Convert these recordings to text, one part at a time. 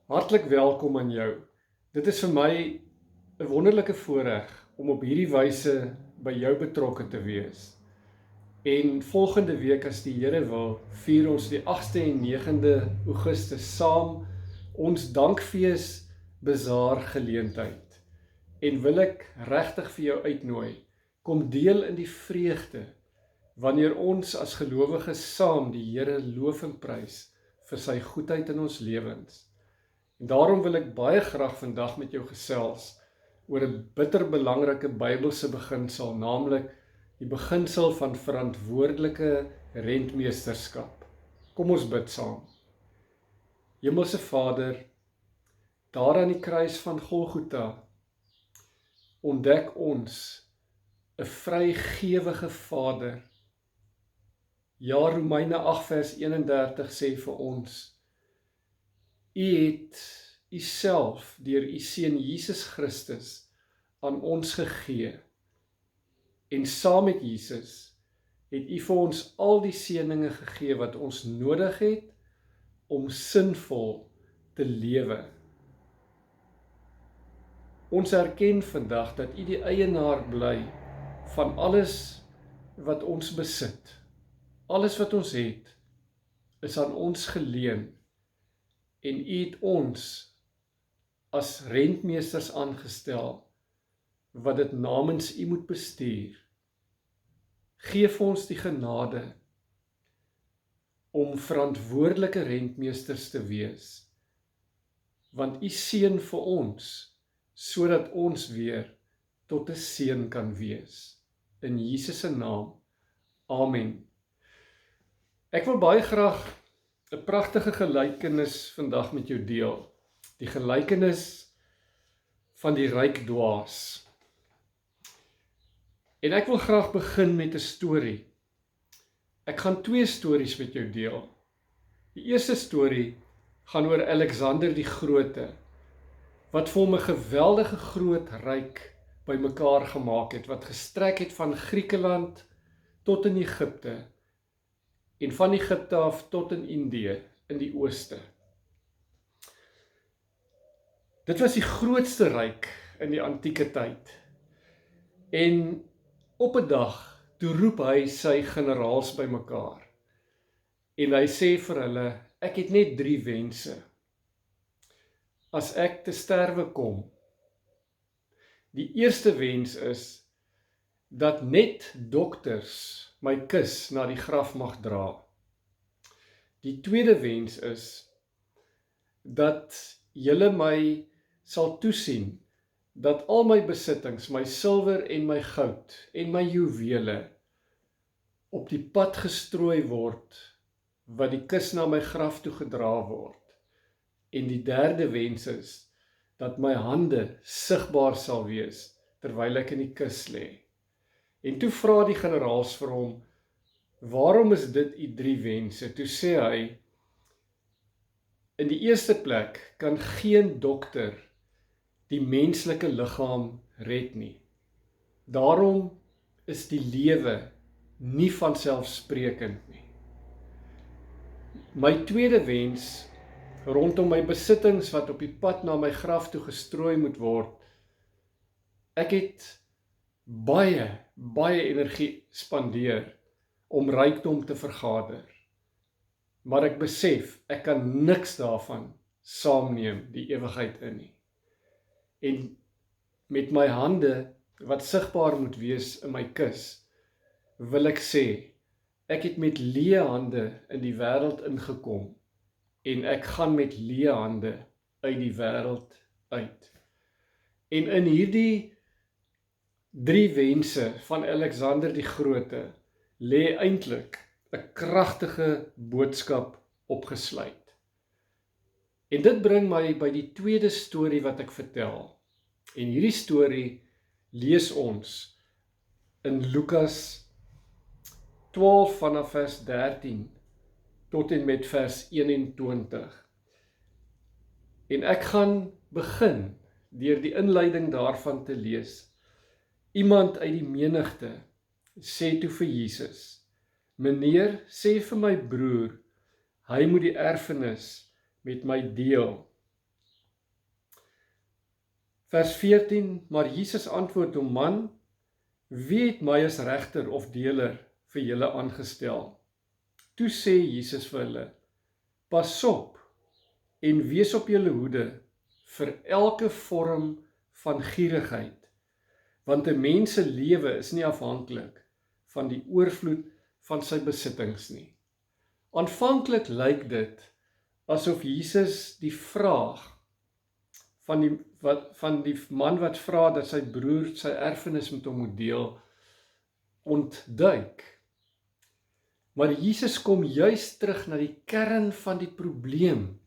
Hartlik welkom aan jou. Dit is vir my 'n wonderlike voorreg om op hierdie wyse by jou betrokke te wees. En volgende week as die Here wil, vier ons die 8ste en 9de Augustus saam ons dankfees bazaar geleentheid. En wil ek regtig vir jou uitnooi, kom deel in die vreugde wanneer ons as gelowiges saam die Here loof en prys vir sy goedheid in ons lewens. En daarom wil ek baie graag vandag met jou gesels oor 'n bitterbelangrike Bybelse beginsel, naamlik die beginsel van verantwoordelike rentmeesterskap. Kom ons bid saam. Hemelse Vader, daar aan die kruis van Golgotha ontdek ons 'n vrygewige Vader. Ja, Romeine 8 vers 31 sê vir ons: U het U self deur U Seun Jesus Christus aan ons gegee. En saam met Jesus het U vir ons al die seëninge gegee wat ons nodig het om sinvol te lewe. Ons erken vandag dat U die eienaar bly van alles wat ons besit. Alles wat ons het is aan ons geleen. En U het ons as rentmeesters aangestel wat dit namens U moet bestuur. Geef ons die genade om verantwoordelike rentmeesters te wees, want U seën vir ons, sodat ons weer tot 'n seën kan wees. In Jesus se naam, amen. Ek wil baie graag 'n pragtige gelykenis vandag met jou deel. Die gelykenis van die ryk dwaas. En ek wil graag begin met 'n storie. Ek gaan 2 stories met jou deel. Die eerste storie gaan oor Alexander die Grote, wat vir hom 'n geweldige groot ryk bymekaar gemaak het, wat gestrek het van Griekeland tot in Egipte, en van Egipte af tot in Indië, in die ooste. Dit was die grootste ryk in die antieke tyd. En op 'n dag, toe roep hy sy generaals bymekaar. En hy sê vir hulle, ek het net 3 wense. As ek te sterwe kom. Die eerste wens is, dat net dokters my kus na die graf mag dra. Die tweede wens is, dat julle my sal toesien, dat al my besittings, my silwer en my goud en my juwele, op die pad gestrooi word, wat die kus na my graf toe gedra word. En die derde wens is, dat my hande sigbaar sal wees, terwyl ek in die kus lê. En toe vra die generaals vir hom, waarom is dit U 3 wense? Toe sê hy, in die eerste plek kan geen dokter die menslike liggaam red nie. Daarom is die lewe nie vanselfsprekend nie. My tweede wens, rondom my besittings wat op die pad na my graf toe gestrooi moet word, ek het baie energie spandeer om rykdom te vergader. Maar ek besef, ek kan niks daarvan saamneem die ewigheid in nie. En met my hande, wat sigbaar moet wees in my kus, wil ek sê, ek het met leë hande in die wêreld ingekom, en ek gaan met leë hande uit die wêreld uit. En in hierdie 3 wense van Alexander die Grote, lê eintlik 'n kragtige boodskap opgesluit. En dit bring my by die tweede storie wat ek vertel. En hierdie storie lees ons in Lukas 12 vanaf vers 13 tot en met vers 21. En ek gaan begin deur die inleiding daarvan te lees. Iemand uit die menigte sê toe vir Jesus, meneer, sê vir my broer, hy moet die erfenis met my deel. Vers 14, maar Jesus antwoord hom, man, wie het my as regter of deler vir julle aangestel? Toe sê Jesus vir hulle, pas op en wees op julle hoede vir elke vorm van gierigheid, want 'n mens se lewe is nie afhanklik van die oorvloed van sy besittings nie. Aanvanklik lyk dit asof Jesus die vraag van die man wat vra dat sy broer sy erfenis met hom moet deel, ontduik. Maar Jesus kom juis terug na die kern van die probleem.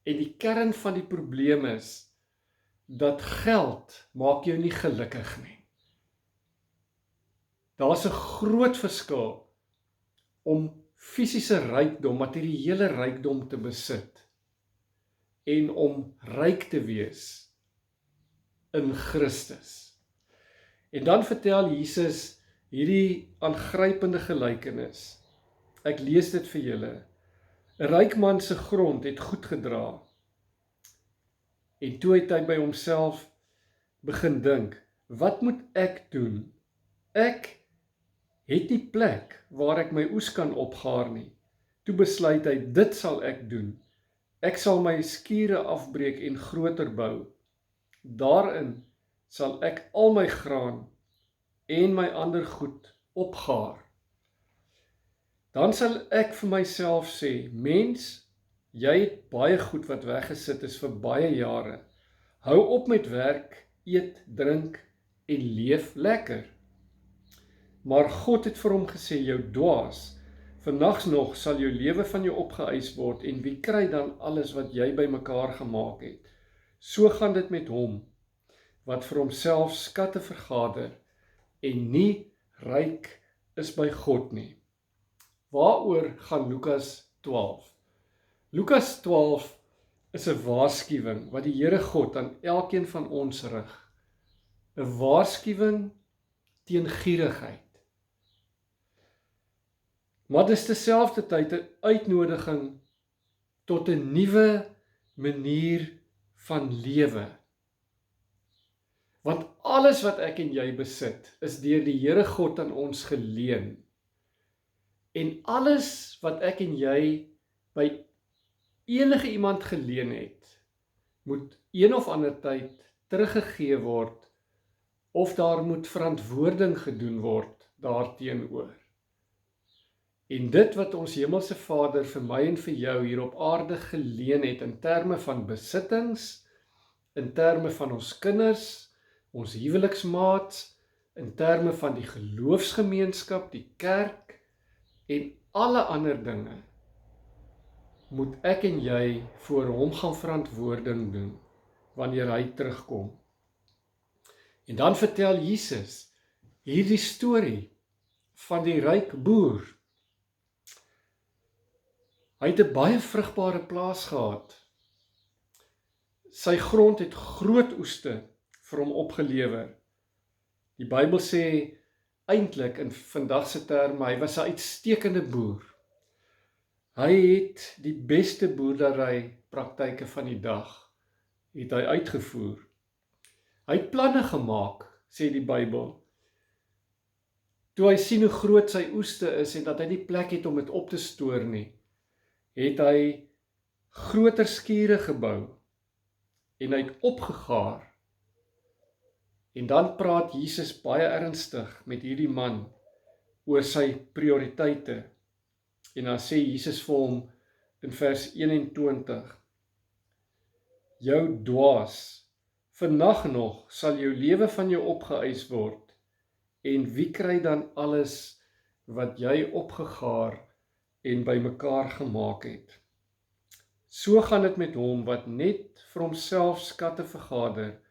En die kern van die probleem is dat geld maak jou nie gelukkig nie. Daar's 'n groot verskil om fisiese rykdom, materiële rykdom te besit en om ryk te wees in Christus. En dan vertel Jesus hierdie aangrypende gelykenis. Ek lees dit vir julle. 'n Ryk man se grond het goed gedra. En toe het hy by homself begin dink, wat moet ek doen? Ek het nie plek waar ek my oes kan opgaar nie. Toe besluit hy, dit sal ek doen. Ek sal my skure afbreek en groter bou. Daarin sal ek al my graan en my ander goed opgaar. Dan sal ek vir myself sê, mens, jy het baie goed wat weggesit is vir baie jare. Hou op met werk, eet, drink en leef lekker. Maar God het vir hom gesê, jou dwaas, vannags nog sal jou lewe van jou opgeëis word en wie kry dan alles wat jy bymekaar gemaak het? So gaan dit met hom wat vir homself skatte vergader en nie ryk is by God nie. Waaroor gaan Lukas 12? Lukas 12 is 'n waarskuwing wat die Here God aan elkeen van ons rig. 'n Waarskuwing teen gierigheid. Maar dis terselfdertyd 'n uitnodiging tot 'n nuwe manier van lewe. Want alles wat ek en jy besit, is deur die Here God aan ons geleen. En alles wat ek en jy by enige iemand geleen het, moet een of ander tyd teruggegee word, of daar moet verantwoording gedoen word daarteenoor. En dit wat ons Hemelse Vader vir my en vir jou hier op aarde geleen het, in terme van besittings, in terme van ons kinders, ons huweliksmaats, in terme van die geloofsgemeenskap, die kerk, en alle ander dinge, moet ek en jy voor hom gaan verantwoording doen, wanneer hy terugkom. En dan vertel Jesus hierdie storie van die ryk boer. Hy het 'n baie vrugbare plaas gehad. Sy grond het groot oeste vir hom opgelewer. Die Bybel sê eintlik in vandag se terme, hy was 'n uitstekende boer. Hy het die beste boerdery praktyke van die dag het hy uitgevoer. Hy het planne gemaak, sê die Bybel. Toe hy sien hoe groot sy oeste is en dat hy nie plek het om dit op te stoor nie, het hy groter skure gebou en hy het opgegaar. En dan praat Jesus baie ernstig met hierdie man oor sy prioriteite. En dan sê Jesus vir hom in vers 21, jou dwaas, vannag nog sal jou lewe van jou opgeëis word, en wie kry dan alles wat jy opgegaar en bymekaar gemaak het? So gaan dit met hom wat net vir homself skatte vergader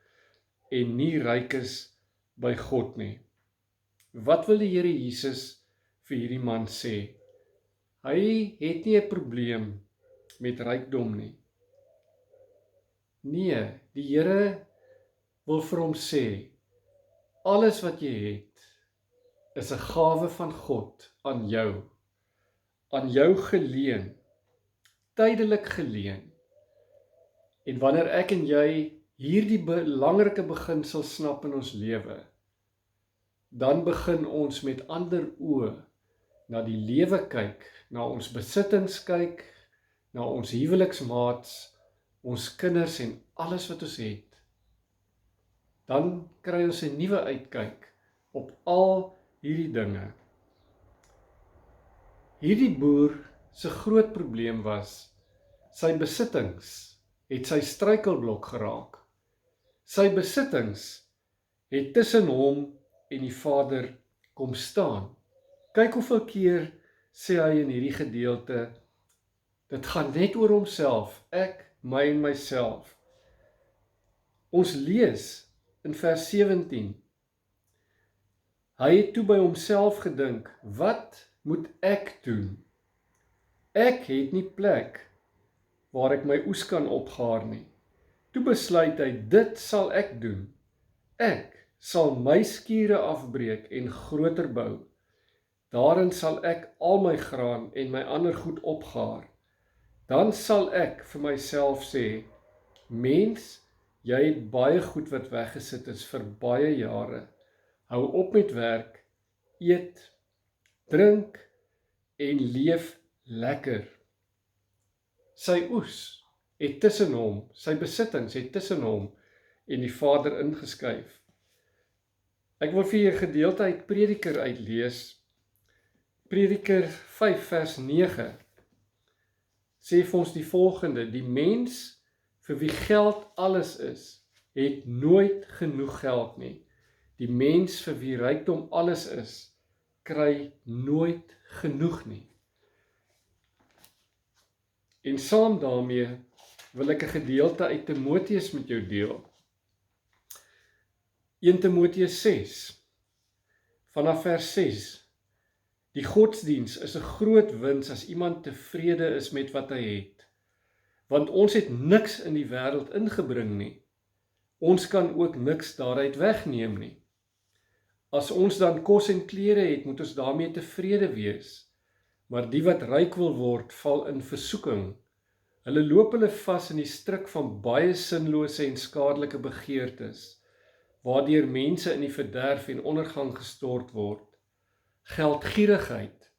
en nie ryk is by God nie. Wat wil die Here Jesus vir hierdie man sê? Hy het nie 'n probleem met rykdom nie. Nee, die Here wil vir hom sê, alles wat jy het, is 'n gawe van God aan jou geleen, tydelik geleen. En wanneer ek en jy hierdie belangrike beginsel snap in ons lewe, dan begin ons met ander oë na die lewe kyk, na ons besittings kyk, na ons huweliksmaats, ons kinders en alles wat ons het. Dan kry ons 'n nuwe uitkyk op al hierdie dinge. Hierdie boer se groot probleem was, sy besittings het sy struikelblok geraak. Sy besittings het tussen hom en die Vader kom staan. Kyk hoeveel keer sê hy in hierdie gedeelte, dit gaan net oor homself, ek, my en myself. Ons lees in vers 17, hy het toe by homself gedink, wat moet ek doen? Ek het nie plek waar ek my oes kan opgaar nie. Toe besluit hy, dit sal ek doen. Ek sal my skure afbreek en groter bou. Daarin sal ek al my graan en my ander goed opgaar. Dan sal ek vir myself sê, mens, jy het baie goed wat weggesit is vir baie jare. Hou op met werk, eet, drink en leef lekker. Sy oes het tussen hom, sy besittings het tussen hom en die Vader ingeskuif. Ek wil vir julle 'n gedeelte uit Prediker uitlees. Prediker 5 vers 9 sê vir ons die volgende, die mens vir wie geld alles is, het nooit genoeg geld nie. Die mens vir wie rykdom alles is, kry nooit genoeg nie. En saam daarmee wil ek 'n gedeelte uit Timoteus met jou deel. 1 Timoteus 6, vanaf vers 6. Die godsdiens is 'n groot wins as iemand tevrede is met wat hy het. Want ons het niks in die wêreld ingebring nie. Ons kan ook niks daaruit wegneem nie. As ons dan kos en klere het, moet ons daarmee tevrede wees. Maar die wat ryk wil word, val in versoeking. Hulle loop hulle vas in die stryk van baie sinlose en skadelike begeertes, waardeur mense in die verderf en ondergang gestort word. Geldgierigheid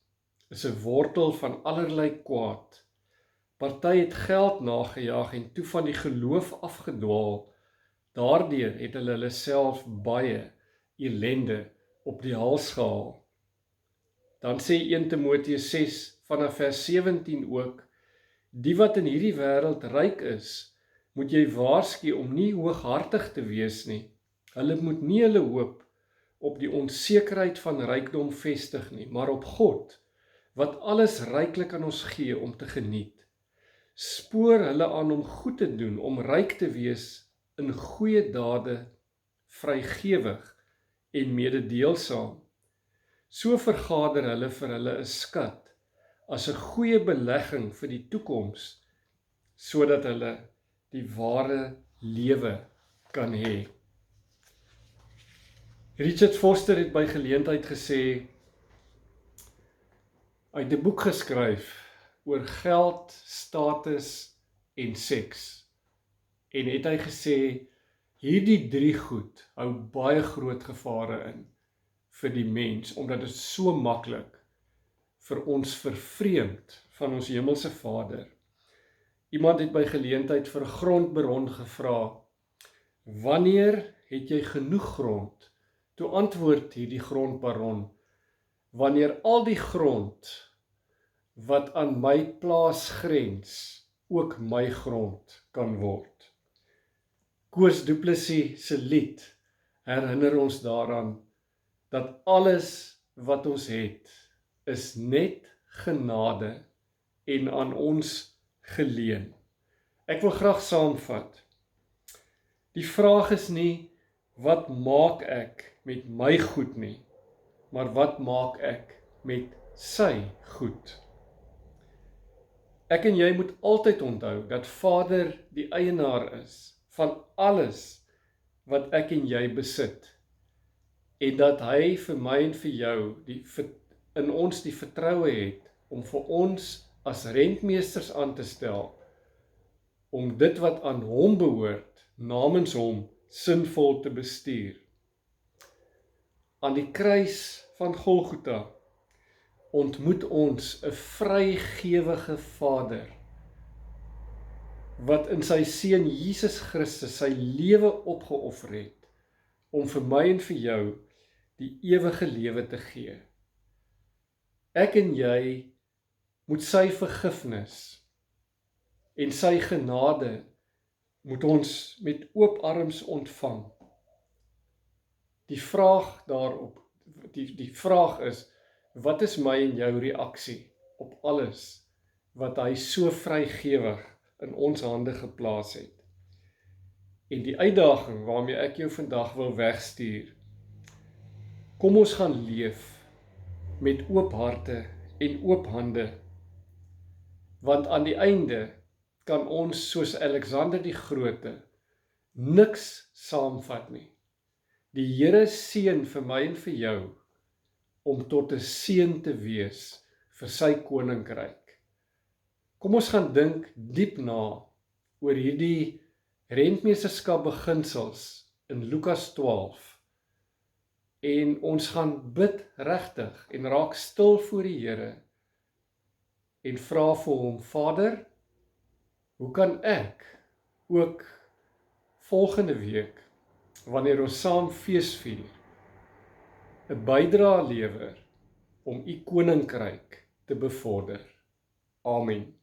is 'n wortel van allerlei kwaad. Party het geld nagejaag en toe van die geloof afgedwaal. Daardeur het hulle self baie ellende op die hals gehaal. Dan sê 1 Timoteus 6 vanaf vers 17 ook, die wat in hierdie wêreld ryk is, moet jy waarsku om nie hooghartig te wees nie. Hulle moet nie hulle hoop op die onsekerheid van rykdom vestig nie, maar op God, wat alles ryklik aan ons gee om te geniet. Spoor hulle aan om goed te doen, om ryk te wees in goeie dade, vrygewig en mededeelsaam. So vergader hulle vir hulle 'n skat, as 'n goeie belegging vir die toekoms, sodat hulle die ware lewe kan hê. Richard Foster het by geleentheid gesê, hy het 'n boek geskryf oor geld, status en seks. En het hy gesê, hierdie drie goed hou baie groot gevare in vir die mens, omdat dit so maklik vir ons vervreemd van ons hemelse Vader. Iemand het by geleentheid vir 'n grondbaron gevra, wanneer het jy genoeg grond? Toe antwoord hierdie grondbaron, wanneer al die grond wat aan my plaas grens, ook my grond kan word. Koos Du Plessis se lied herinner ons daaraan, dat alles wat ons het, is net genade en aan ons geleen. Ek wil graag saamvat. Die vraag is nie, wat maak ek met my goed nie, maar wat maak ek met sy goed? Ek en jy moet altyd onthou dat Vader die eienaar is van alles wat ek en jy besit, en dat hy vir my en vir jou in ons die vertroue het om vir ons as rentmeesters aan te stel, om dit wat aan hom behoort, namens hom, sinvol te bestuur. Aan die kruis van Golgotha ontmoet ons 'n vrygewige Vader, wat in sy seun Jesus Christus sy lewe opgeoffer het, om vir my en vir jou die ewige lewe te gee. Ek en jy moet sy vergifnis en sy genade moet ons met oop arms ontvang. Die vraag daarop, die vraag is, wat is my en jou reaksie op alles wat hy so vrygewig in ons hande geplaas het? En die uitdaging waarmee ek jou vandag wil wegstuur, kom ons gaan leef met oop harte en oop hande, want aan die einde kan ons soos Alexander die Grote niks saamvat nie. Die Here seën vir my en vir jou om tot 'n seën te wees vir sy koninkryk. Kom ons gaan dink diep na oor hierdie rentmeesterskap beginsels in Lukas 12 en ons gaan bid regtig en raak stil voor die Here en vra vir hom, Vader, hoe kan ek ook volgende week, wanneer ons saam fees vier, 'n bydrae lewer om u koninkryk te bevorder. Amen.